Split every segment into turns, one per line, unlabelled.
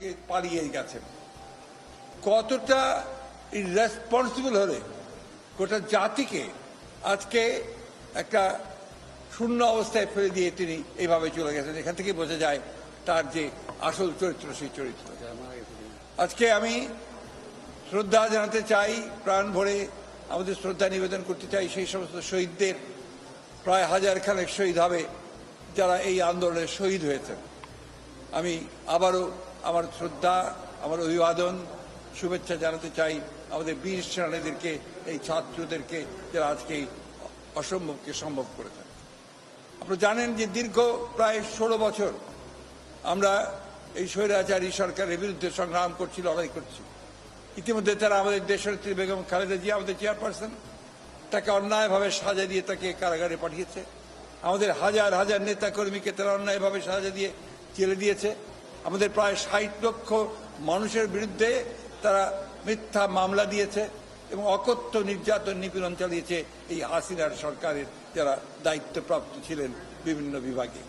থেকে পালিয়ে গেছেন। কতটা ইররেসপন্সিবল হলে গোটা জাতিকে আজকে একটা শূন্য অবস্থায় ফেলে দিয়ে তিনি এইভাবে চলে গেছেন। এখান থেকে বোঝা যায় তার যে আসল চরিত্র, সেই চরিত্র। আজকে আমি শ্রদ্ধা জানাতে চাই, প্রাণ ভরে আমাদের শ্রদ্ধা নিবেদন করতে চাই সেই সমস্ত শহীদদের। প্রায় 1000 খানেক শহীদ হবে যারা এই আন্দোলনে শহীদ হয়েছেন। আমি আবারও আমার শ্রদ্ধা, আমার অভিবাদন, শুভেচ্ছা জানাতে চাই আমাদের বীর সেনানীদেরকে, এই ছাত্রদেরকে যারা আজকে এই অসম্ভবকে সম্ভব করেছেন। আপনারা জানেন যে দীর্ঘ প্রায় 16 বছর আমরা এই স্বৈরাচারী সরকারের বিরুদ্ধে সংগ্রাম করছি, লড়াই করছি। ইতিমধ্যে তারা আমাদের দেশনেত্রী বেগম খালেদা জিয়া, আমাদের চেয়ারপারসন, তাকে অন্যায়ভাবে সাজা দিয়ে তাকে কারাগারে পাঠিয়েছে। আমাদের হাজার হাজার নেতাকর্মীকে তারা অন্যায়ভাবে সাজা দিয়ে জেলে দিয়েছে। আমাদের প্রায় 60 লক্ষ মানুষের বিরুদ্ধে তারা মিথ্যা মামলা দিয়েছে এবং অকথ্য নির্যাতন নিপীড়ন চালিয়েছে এই হাসিনার সরকারের যারা দায়িত্বপ্রাপ্ত ছিলেন বিভিন্ন বিভাগে।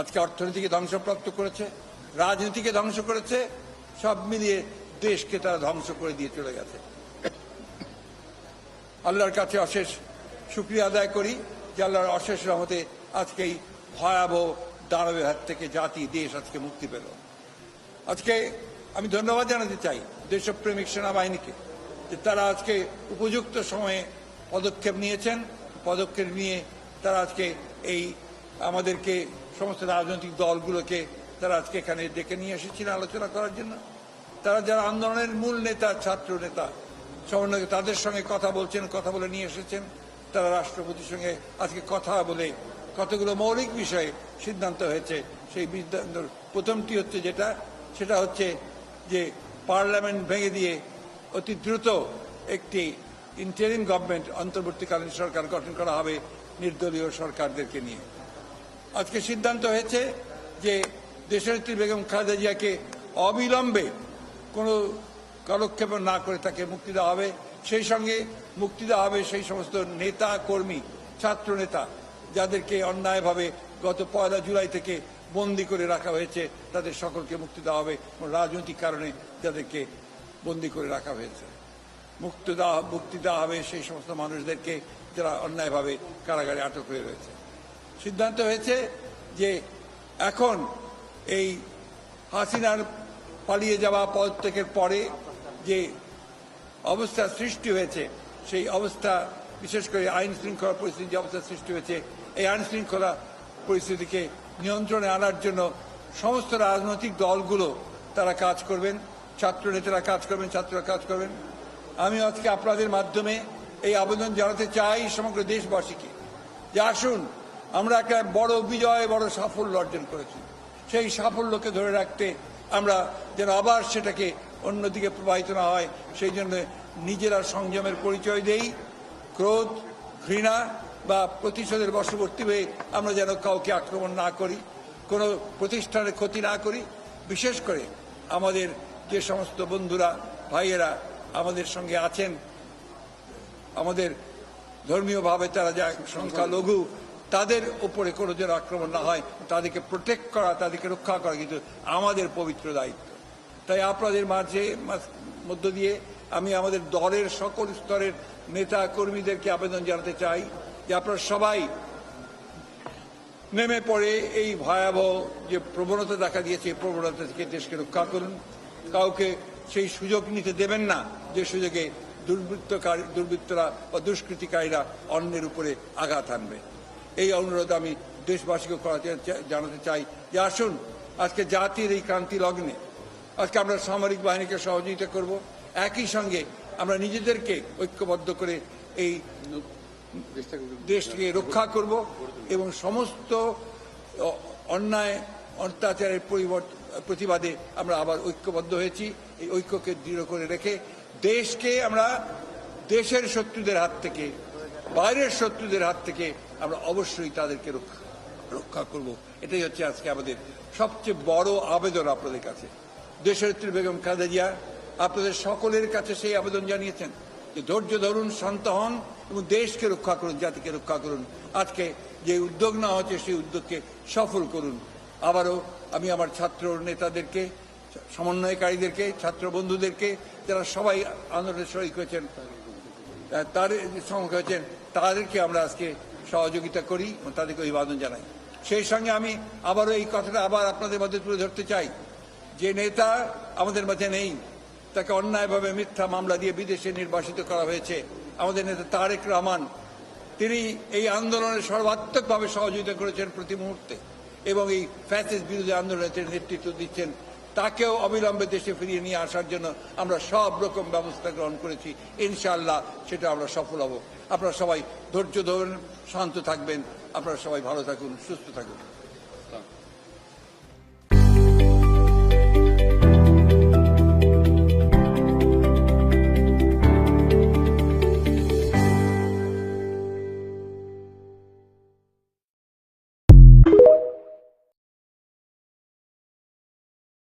আজকে অর্থনীতিকে ধ্বংসপ্রাপ্ত করেছে, রাজনীতিকে ধ্বংস করেছে, সব মিলিয়ে দেশকে তারা ধ্বংস করে দিয়ে চলে গেছে। আল্লাহর কাছে অশেষ শুকরিয়া আদায় করি যে আল্লাহর অশেষ রহমতে আজকে এই ভয়াবহ দানবের হাত থেকে জাতি, দেশ আজকে মুক্তি পেল। আজকে আমি ধন্যবাদ জানাতে চাই দেশপ্রেমিক সেনাবাহিনীকে যে তারা আজকে উপযুক্ত সময়ে পদক্ষেপ নিয়েছেন। পদক্ষেপ নিয়ে তারা আজকে এই আমাদেরকে সমস্ত রাজনৈতিক দলগুলোকে তারা আজকে এখানে ডেকে নিয়ে এসেছিলেন আলোচনা করার জন্য। তারা যারা আন্দোলনের মূল নেতা, ছাত্র নেতা, সমন্বয়, তাদের সঙ্গে কথা বলছেন, কথা বলে নিয়ে এসেছেন। তারা রাষ্ট্রপতির সঙ্গে আজকে কথা বলে কতগুলো মৌলিক বিষয়ে সিদ্ধান্ত হয়েছে। সেই সিদ্ধান্ত প্রথমটি হচ্ছে সেটা হচ্ছে যে পার্লামেন্ট ভেঙে দিয়ে অতি দ্রুত একটি ইন্টারিম গভর্নমেন্ট, অন্তর্বর্তীকালীন সরকার গঠন করা হবে নির্দলীয় সরকারদেরকে নিয়ে। আজকে সিদ্ধান্ত হয়েছে যে দেশনেত্রী বেগম খালেদা জিয়াকে অবিলম্বে কোনো কালক্ষেপ না করে তাকে মুক্তি দেওয়া হবে। সেই সঙ্গে মুক্তি দেওয়া হবে সেই সমস্ত নেতা কর্মী, ছাত্র নেতা যাদেরকে অন্যায়ভাবে গত 1 জুলাই থেকে বন্দি করে রাখা হয়েছে, তাদের সকলকে মুক্তি দেওয়া হবে। রাজনৈতিক কারণে যাদেরকে বন্দি করে রাখা হয়েছে মুক্তি দেওয়া হবে সেই সমস্ত মানুষদেরকে যারা অন্যায়ভাবে কারাগারে আটক হয়ে রয়েছে। সিদ্ধান্ত হয়েছে যে এখন এই হাসিনার পালিয়ে যাওয়া পদত্যাগের পরে যে অবস্থা সৃষ্টি হয়েছে, সেই অবস্থা, বিশেষ করে আইন শৃঙ্খলা পরিস্থিতি যে অবস্থা সৃষ্টি হয়েছে, এই আইন শৃঙ্খলা পরিস্থিতিকে নিয়ন্ত্রণে আনার জন্য সমস্ত রাজনৈতিক দলগুলো তারা কাজ করবেন, ছাত্র নেতারা কাজ করবেন, ছাত্ররা কাজ করবেন। আমি আজকে আপনাদের মাধ্যমে এই আবেদন জানাতে চাই সমগ্র দেশবাসীকে যে আসুন, আমরা একটা বড় বিজয়, বড় সাফল্য অর্জন করেছি। সেই সাফল্যকে ধরে রাখতে আমরা যেন আবার সেটাকে অন্যদিকে প্রবাহিত না হয়, সেই জন্য নিজেরা সংযমের পরিচয় দেই। ক্রোধ, ঘৃণা বা প্রতিশোধের বশবর্তী হয়ে আমরা যেন কাউকে আক্রমণ না করি, কোনো প্রতিষ্ঠানের ক্ষতি না করি। বিশেষ করে আমাদের যে সমস্ত বন্ধুরা, ভাইয়েরা আমাদের সঙ্গে আছেন, আমাদের ধর্মীয়ভাবে তারা যা সংখ্যালঘু, তাদের উপরে কোনো যেন আক্রমণ না হয়, তাদেরকে প্রোটেক্ট করা, তাদেরকে রক্ষা করা কিন্তু আমাদের পবিত্র দায়িত্ব। তাই আপনাদের মধ্য দিয়ে আমি আমাদের দলের সকল স্তরের নেতা কর্মীদেরকে আবেদন জানাতে চাই যে আপনারা সবাই নেমে পড়ে এই ভয়াবহ যে প্রবণতা দেখা দিয়েছে, এই প্রবণতা থেকে দেশকে রক্ষা করুন। কাউকে সেই সুযোগ নিতে দেবেন না যে সুযোগে দুর্বৃত্তরা বা দুষ্কৃতিকারীরা অন্যের উপরে আঘাত আনবে। এই অনুরোধ আমি দেশবাসীকে জানাতে চাই যে আসুন, আজকে জাতির এই ক্রান্তি লগ্নে আজকে আমরা সামরিক বাহিনীকে সহযোগিতা করব, একই সঙ্গে আমরা নিজেদেরকে ঐক্যবদ্ধ করে এই দেশকে রক্ষা করব এবং সমস্ত অন্যায় অত্যাচারের প্রতিবাদে আমরা আবার ঐক্যবদ্ধ হয়েছি। এই ঐক্যকে দৃঢ় করে রেখে দেশকে আমরা দেশের শত্রুদের হাত থেকে, বাইরের শত্রুদের হাত থেকে আমরা অবশ্যই তাদেরকে রক্ষা করব। এটাই হচ্ছে আজকে আমাদের সবচেয়ে বড় আবেদন আপনাদের কাছে। দেশনেত্রী বেগম খালেদা জিয়া আপনাদের সকলের কাছে সেই আবেদন জানিয়েছেন যে ধৈর্য ধরুন, শান্ত হন এবং দেশকে রক্ষা করুন, জাতিকে রক্ষা করুন। আজকে যে উদ্যোগ নেওয়া হচ্ছে সেই উদ্যোগকে সফল করুন। আবারও আমি আমার ছাত্র নেতাদেরকে সমন্বয়কারীদেরকে, ছাত্র বন্ধুদেরকে, যারা সবাই আন্দোলনে শরিক হয়েছেন, তাদেরকে আমরা আজকে সহযোগিতা করি এবং তাদেরকে অভিবাদন জানাই। সেই সঙ্গে আমি আবারও এই কথাটা আবার আপনাদের মধ্যে তুলে ধরতে চাই, যে নেতা আমাদের মাঝে নেই, তাকে অন্যায়ভাবে মিথ্যা মামলা দিয়ে বিদেশে নির্বাসিত করা হয়েছে, আমাদের নেতা তারেক রহমান। তিনি এই আন্দোলনে সর্বাত্মকভাবে সহযোগিতা করেছেন প্রতি মুহূর্তে এবং এই ফ্যাসিস্ট বিরোধী আন্দোলনে তিনি নেতৃত্ব দিচ্ছেন। তাকেও অবিলম্বে দেশে ফিরিয়ে নিয়ে আসার জন্য আমরা সব রকম ব্যবস্থা গ্রহণ করেছি। ইনশাআল্লাহ সেটা আমরা সফল হব। আপনারা সবাই ধৈর্য ধরুন, শান্ত থাকবেন। আপনারা সবাই ভালো থাকুন, সুস্থ থাকুন।